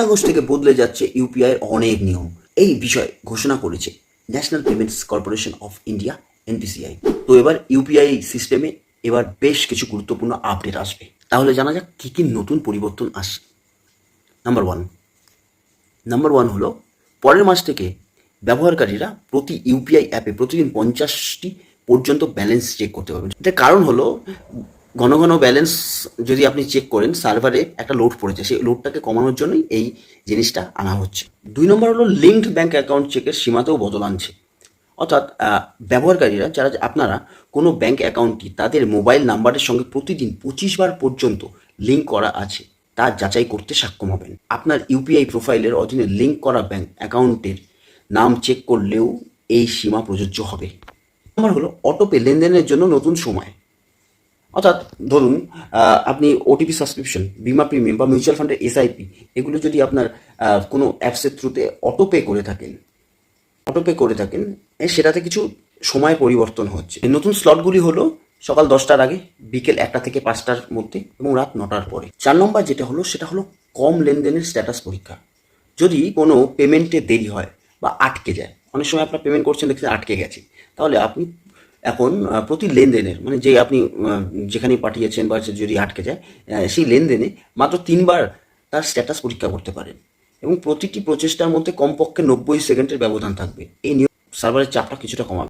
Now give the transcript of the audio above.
August থেকে বদলে যাচ্ছে ইউপিআই এর অনেক নিয়ম। এই বিষয়ে ঘোষণা করেছে national payments corporation of India NPCI. তো এবার ইউপিআই সিস্টেমে এবার বেশ কিছু গুরুত্বপূর্ণ আপডেট আসবে। তাহলে জানা যাক কী কী নতুন পরিবর্তন আসছে। নাম্বার ওয়ান হলো পরের মাস থেকে ব্যবহারকারীরা প্রতি ইউপিআই অ্যাপে প্রতিদিন 50টি পর্যন্ত ব্যালেন্স চেক করতে পারবেন। এটার কারণ হলো ঘন ঘন ব্যালেন্স যদি আপনি চেক করেন সার্ভারে একটা লোড পড়েছে, সেই লোডটাকে কমানোর জন্যই এই জিনিসটা আনা হচ্ছে। 2 নম্বর হলো লিঙ্কড ব্যাঙ্ক অ্যাকাউন্ট চেকের সীমাতেও বদল আনছে। অর্থাৎ ব্যবহারকারীরা যারা আপনারা কোনো ব্যাঙ্ক অ্যাকাউন্টটি তাদের মোবাইল নাম্বারের সঙ্গে প্রতিদিন 25 বার পর্যন্ত লিঙ্ক করা আছে তা যাচাই করতে সক্ষম হবেন। আপনার ইউপিআই প্রোফাইলের অধীনে লিঙ্ক করা ব্যাঙ্ক অ্যাকাউন্টের নাম চেক করলেও এই সীমা প্রযোজ্য হবে। নম্বর হলো অটোপে লেনদেনের জন্য নতুন সময়। অর্থাৎ ধরুন আপনি ওটিপি সাবস্ক্রিপশন, বিমা প্রিমিয়াম বা মিউচুয়াল ফান্ডের এসআইপি এগুলো যদি আপনার কোনো অ্যাপসের থ্রুতে অটোপে করে থাকেন সেটাতে কিছু সময় পরিবর্তন হচ্ছে। এই নতুন স্লটগুলি হলো সকাল 10টার আগে, বিকেল 1টা থেকে 5টার মধ্যে এবং রাত 9টার পরে। 4 নম্বর যেটা হলো সেটা হলো কম লেনদেনের স্ট্যাটাস পরীক্ষা। যদি কোনো পেমেন্টে দেরি হয় বা আটকে যায়, অনেক সময় আপনার পেমেন্ট করছেন দেখছেন আটকে গেছে, তাহলে আপনি এখন প্রতি লেনদেনের মানে যে আপনি যেখানে পাঠিয়েছেন বা যদি আটকে যায় সেই লেনদেনে মাত্র 3বার তার স্ট্যাটাস পরীক্ষা করতে পারেন এবং প্রতিটি প্রচেষ্টার মধ্যে কমপক্ষে 90 সেকেন্ডের ব্যবধান থাকবে। এই নিয়ম সার্ভারের চাপটা কিছুটা কমাবে।